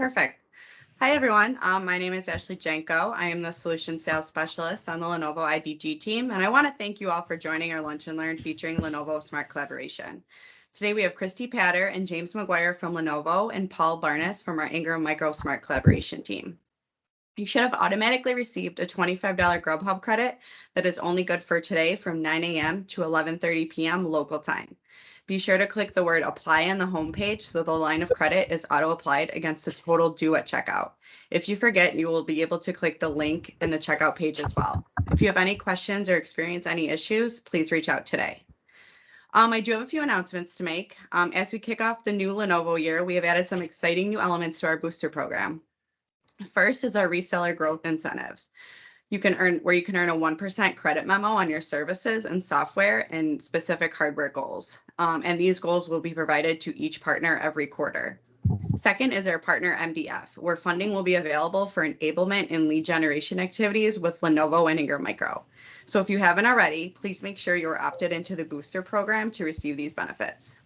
Perfect. Hi, everyone. My name is Ashley Janko. I am the Solution Sales Specialist on the Lenovo IBG team, and I want to thank you all for joining our Lunch and Learn featuring Lenovo Smart Collaboration. Today, we have Christy Patter and James McGuire from Lenovo and Paul Barnes from our Ingram Micro Smart Collaboration team. You should have automatically received a $25 Grubhub credit that is only good for today from 9 a.m. to 11:30 p.m. local time. Be sure to click the word apply on the homepage so the line of credit is auto-applied against the total due at checkout. If you forget, you will be able to click the link in the checkout page as well. If you have any questions or experience any issues, please reach out today. I do have a few announcements to make. As we kick off the new Lenovo year, we have added some exciting new elements to our booster program. First is our reseller growth incentives. You can earn a 1% credit memo on your services and software and specific hardware goals. And these goals will be provided to each partner every quarter. Second is our partner MDF, where funding will be available for enablement and lead generation activities with Lenovo and Ingram Micro. So if you haven't already, please make sure you're opted into the booster program to receive these benefits.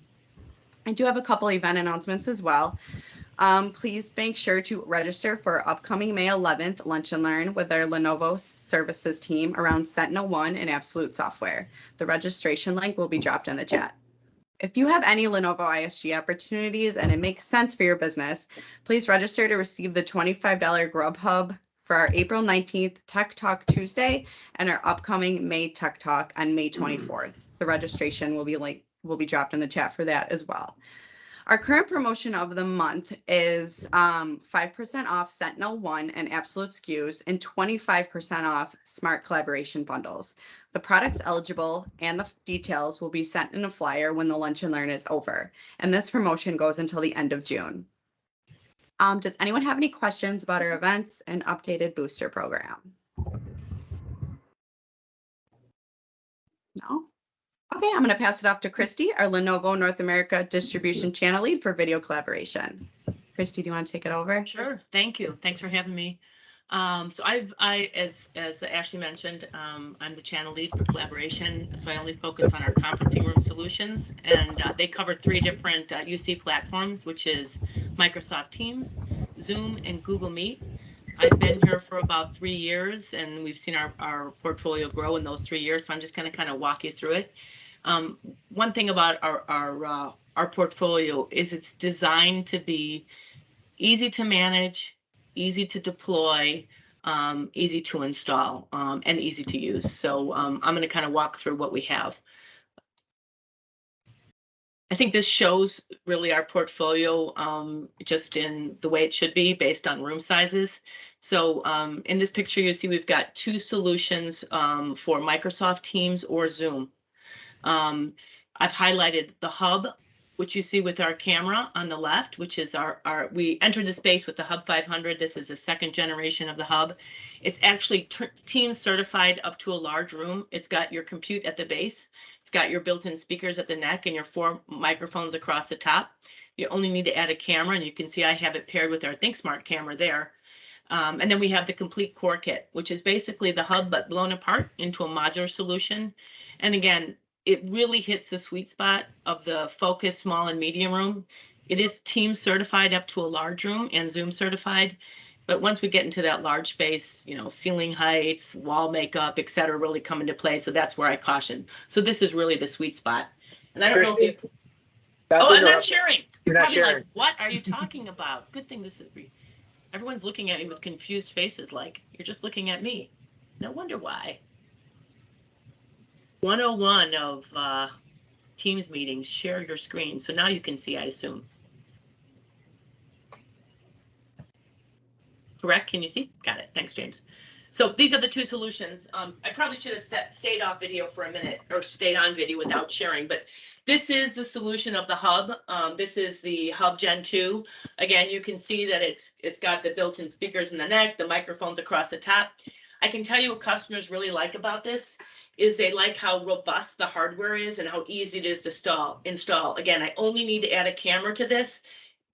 I do have a couple event announcements as well. Please make sure to register for upcoming May 11th Lunch and Learn with our Lenovo services team around Sentinel-1 and Absolute Software. The registration link will be dropped in the chat. If you have any Lenovo ISG opportunities and it makes sense for your business, please register to receive the $25 Grubhub for our April 19th Tech Talk Tuesday and our upcoming May Tech Talk on May 24th. The registration will be dropped in the chat for that as well. Our current promotion of the month is 5% off Sentinel-1 and Absolute SKUs and 25% off Smart Collaboration bundles. The products eligible and the details will be sent in a flyer when the Lunch and Learn is over. And this promotion goes until the end of June. Does anyone have any questions about our events and updated booster program? No? Okay, I'm going to pass it off to Christy, our Lenovo North America distribution channel lead for video collaboration. Christy, do you want to take it over? Sure. Thank you. Thanks for having me. So as Ashley mentioned, I'm the channel lead for collaboration. So I only focus on our conferencing room solutions, and they cover 3 different UC platforms, which is Microsoft Teams, Zoom, and Google Meet. I've been here for about 3 years, and we've seen our portfolio grow in those 3 years. So I'm just going to kind of walk you through it. One thing about our portfolio is it's designed to be easy to manage, easy to deploy, easy to install, and easy to use. So I'm going to kind of walk through what we have. I think this shows really our portfolio just in the way it should be based on room sizes. So in this picture, you see we've got 2 solutions for Microsoft Teams or Zoom. I've highlighted the hub, which you see with our camera on the left, which is we entered the space with the Hub 500. This is the 2nd generation of the hub. It's actually Teams certified up to a large room. It's got your compute at the base. It's got your built-in speakers at the neck and your 4 microphones across the top. You only need to add a camera, and you can see I have it paired with our ThinkSmart camera there. And then we have the complete core kit, which is basically the hub but blown apart into a modular solution. And again, it really hits the sweet spot of the focus small and medium room. It is Teams certified up to a large room and Zoom certified. But once we get into that large space, ceiling heights, wall makeup, et cetera, really come into play. So that's where I caution. So this is really the sweet spot. And I don't know if you... Oh, I'm not sharing. You're not sharing. Like, what are you talking about? Good thing this is... Everyone's looking at me with confused faces like, you're just looking at me. No wonder why. 101 of Teams meetings, share your screen. So now you can see, I assume. Correct? Can you see? Got it. Thanks, James. So these are the 2 solutions. I probably should have stayed off video for a minute or stayed on video without sharing, but this is the solution of the hub. This is the Hub Gen 2. Again, you can see that it's got the built-in speakers in the neck, the microphones across the top. I can tell you what customers really like about this is they like how robust the hardware is and how easy it is to install. Again, I only need to add a camera to this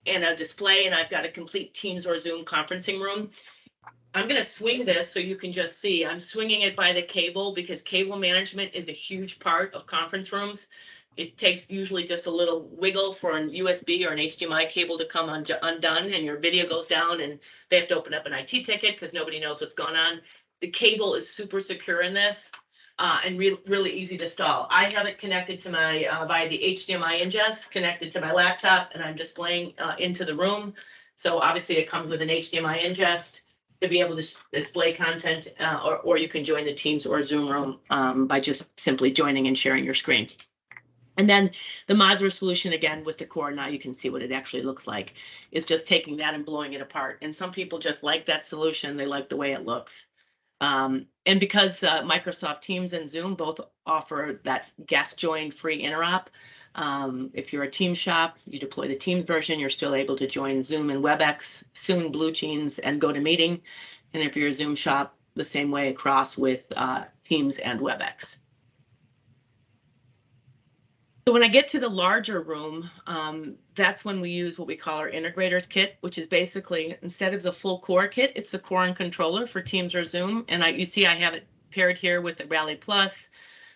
and a display, and I've got a complete Teams or Zoom conferencing room. I'm going to swing this so you can just see. I'm swinging it by the cable because cable management is a huge part of conference rooms. It takes usually just a little wiggle for an USB or an HDMI cable to come undone, and your video goes down, and they have to open up an IT ticket because nobody knows what's going on. The cable is super secure in this, and really easy to install. I have it connected to my via the HDMI ingest, connected to my laptop, and I'm displaying into the room. So obviously it comes with an HDMI ingest to be able to display content, or you can join the Teams or Zoom room by just simply joining and sharing your screen. And then the modular solution, again, with the core, now you can see what it actually looks like, is just taking that and blowing it apart. And some people just like that solution. They like the way it looks. And because Microsoft Teams and Zoom both offer that guest join free interop, if you're a Teams shop, you deploy the Teams version, you're still able to join Zoom and WebEx, soon BlueJeans and GoToMeeting. And if you're a Zoom shop, the same way across with Teams and WebEx. So when I get to the larger room, that's when we use what we call our Integrators Kit, which is basically, instead of the full core kit, it's the core and controller for Teams or Zoom. And you see I have it paired here with the Rally Plus.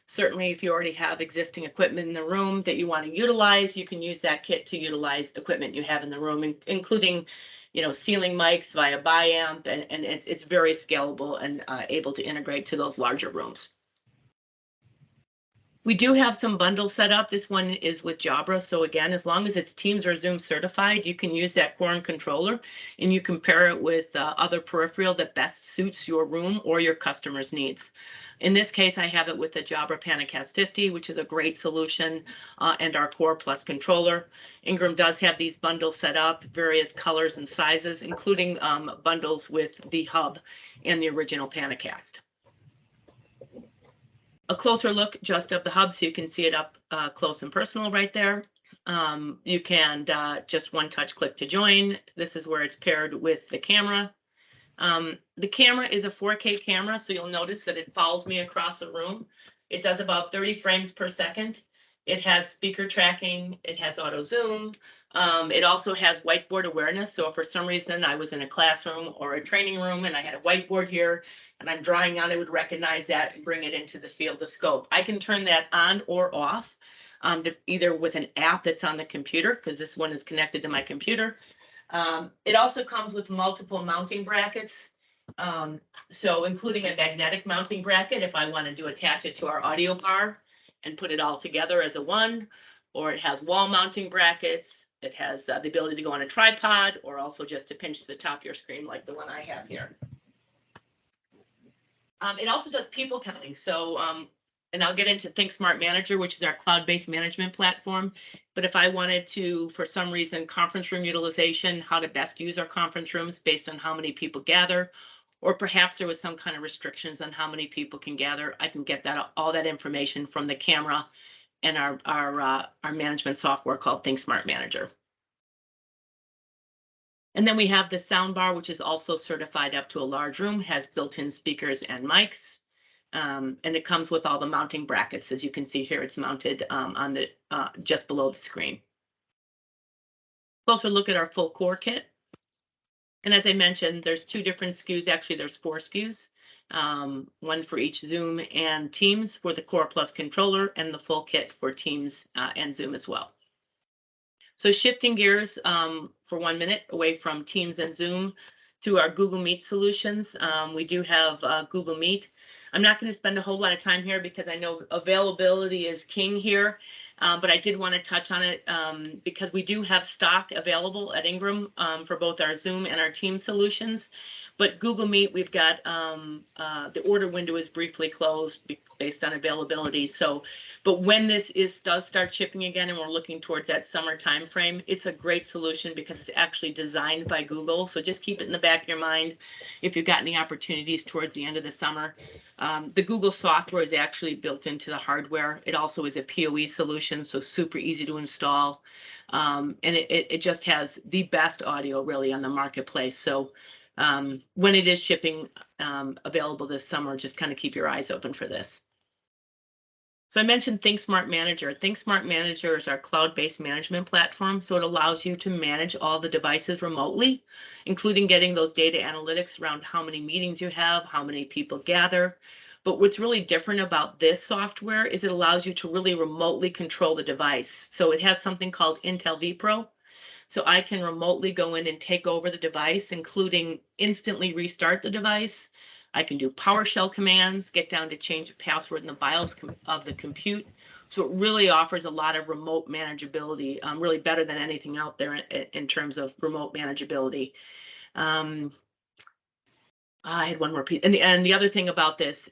Certainly, if you already have existing equipment in the room that you want to utilize, you can use that kit to utilize equipment you have in the room, including, ceiling mics via biamp, and it's very scalable and able to integrate to those larger rooms. We do have some bundles set up. This one is with Jabra. So again, as long as it's Teams or Zoom certified, you can use that core and controller, and you can pair it with other peripheral that best suits your room or your customer's needs. In this case, I have it with the Jabra Panicast 50, which is a great solution, and our core plus controller. Ingram does have these bundles set up, various colors and sizes, including bundles with the hub and the original Panicast. A closer look just of the hub so you can see it up close and personal right there. You can just one touch click to join. This is where it's paired with the camera. The camera is a 4K camera, so you'll notice that it follows me across the room. It does about 30 frames per second. It has speaker tracking. It has auto zoom. It also has whiteboard awareness. So if for some reason I was in a classroom or a training room and I had a whiteboard here and I'm drawing on, it would recognize that and bring it into the field of scope. I can turn that on or off, either with an app that's on the computer, because this one is connected to my computer. It also comes with multiple mounting brackets. So including a magnetic mounting bracket if I wanted to attach it to our audio bar and put it all together as a one, or it has wall mounting brackets. It has the ability to go on a tripod, or also just to pinch to the top of your screen like the one I have here. It also does people counting. So, and I'll get into ThinkSmart Manager, which is our cloud-based management platform. But if I wanted to, for some reason, conference room utilization, how to best use our conference rooms based on how many people gather, or perhaps there was some kind of restrictions on how many people can gather, I can get that all that information from the camera and our management software called ThinkSmart Manager. And then we have the sound bar, which is also certified up to a large room, has built-in speakers and mics. And it comes with all the mounting brackets. As you can see here, it's mounted on the just below the screen. Closer look at our full core kit. And as I mentioned, there's two different SKUs. Actually, there's 4 SKUs, one for each Zoom and Teams for the Core Plus controller, and the full kit for Teams and Zoom as well. So shifting gears for 1 minute away from Teams and Zoom to our Google Meet solutions. We do have Google Meet. I'm not going to spend a whole lot of time here because I know availability is king here, but I did want to touch on it because we do have stock available at Ingram for both our Zoom and our Teams solutions. But Google Meet, we've got the order window is briefly closed based on availability. So, but when this does start shipping again, and we're looking towards that summer time frame, it's a great solution because it's actually designed by Google. So just keep it in the back of your mind if you've got any opportunities towards the end of the summer. The Google software is actually built into the hardware. It also is a PoE solution, so super easy to install. And it just has the best audio really on the marketplace. So when it is shipping available this summer, just kind of keep your eyes open for this. So I mentioned ThinkSmart Manager. ThinkSmart Manager is our cloud-based management platform. So it allows you to manage all the devices remotely, including getting those data analytics around how many meetings you have, how many people gather, But what's really different about this software is it allows you to really remotely control the device. So it has something called Intel vPro. So I can remotely go in and take over the device, including instantly restart the device. I can do PowerShell commands, get down to change a password in the BIOS of the compute. So it really offers a lot of remote manageability, really better than anything out there in terms of remote manageability. I had one more piece, and the other thing about this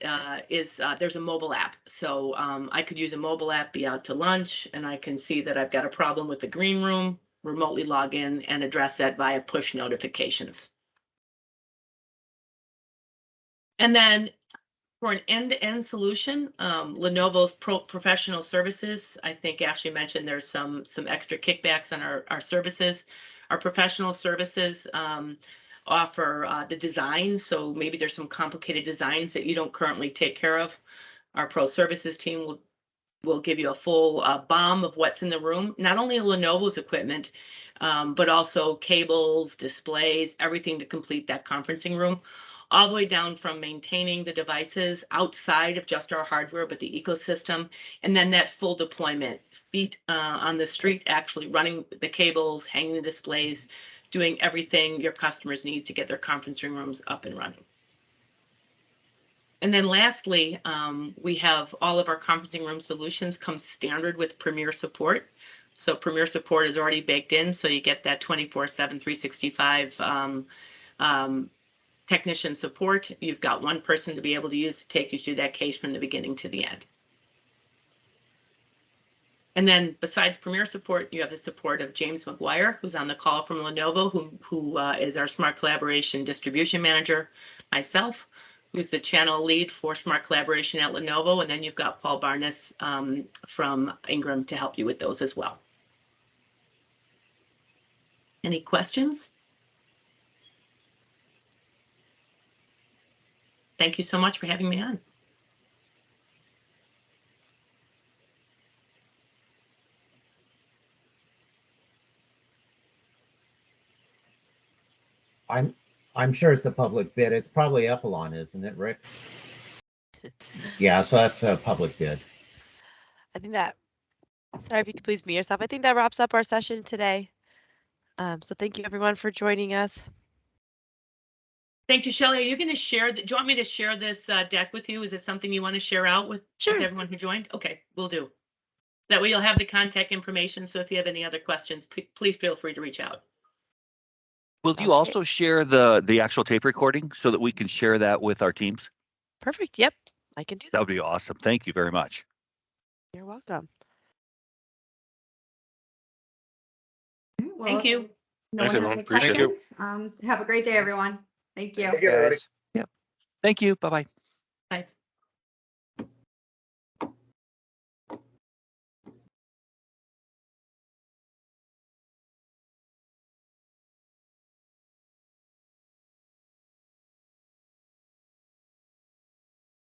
is there's a mobile app. So I could use a mobile app, be out to lunch, and I can see that I've got a problem with the green room, remotely log in and address that via push notifications. And then for an end-to-end solution, Lenovo's professional services, I think Ashley mentioned there's some extra kickbacks on our services. Our professional services offer the design, so maybe there's some complicated designs that you don't currently take care of. Our pro services team will give you a full BOM of what's in the room, not only Lenovo's equipment, but also cables, displays, everything to complete that conferencing room, all the way down from maintaining the devices outside of just our hardware, but the ecosystem, and then that full deployment, feet on the street, actually running the cables, hanging the displays, doing everything your customers need to get their conferencing rooms up and running. And then lastly, we have all of our conferencing room solutions come standard with Premier support. So Premier support is already baked in, so you get that 24/7, 365 technician support. You've got one person to be able to use to take you through that case from the beginning to the end. And then besides Premier support, you have the support of James McGuire, who's on the call from Lenovo, who is our Smart Collaboration Distribution Manager, myself, who's the channel lead for Smart Collaboration at Lenovo, and then you've got Paul Barnes from Ingram to help you with those as well. Any questions? Thank you so much for having me on. I'm sure it's a public bid. It's probably Epsilon, isn't it, Rick? Yeah, so that's a public bid. I think that, sorry if you could please mute yourself. I think that wraps up our session today. So thank you everyone for joining us. Thank you, Shelley. Are you going to share, do you want me to share this deck with you? Is it something you want to share out with everyone who joined? Okay, we'll do. That way you'll have the contact information. So if you have any other questions, please feel free to reach out. Will you also share the actual tape recording so that we can share that with our teams? Perfect. Yep, I can do that. That would be awesome. Thank you very much. You're welcome. Well, thank you. No one has any questions. Have a great day, everyone. Thank you. Thank you, everybody. Yep. Thank you. Bye-bye. Bye.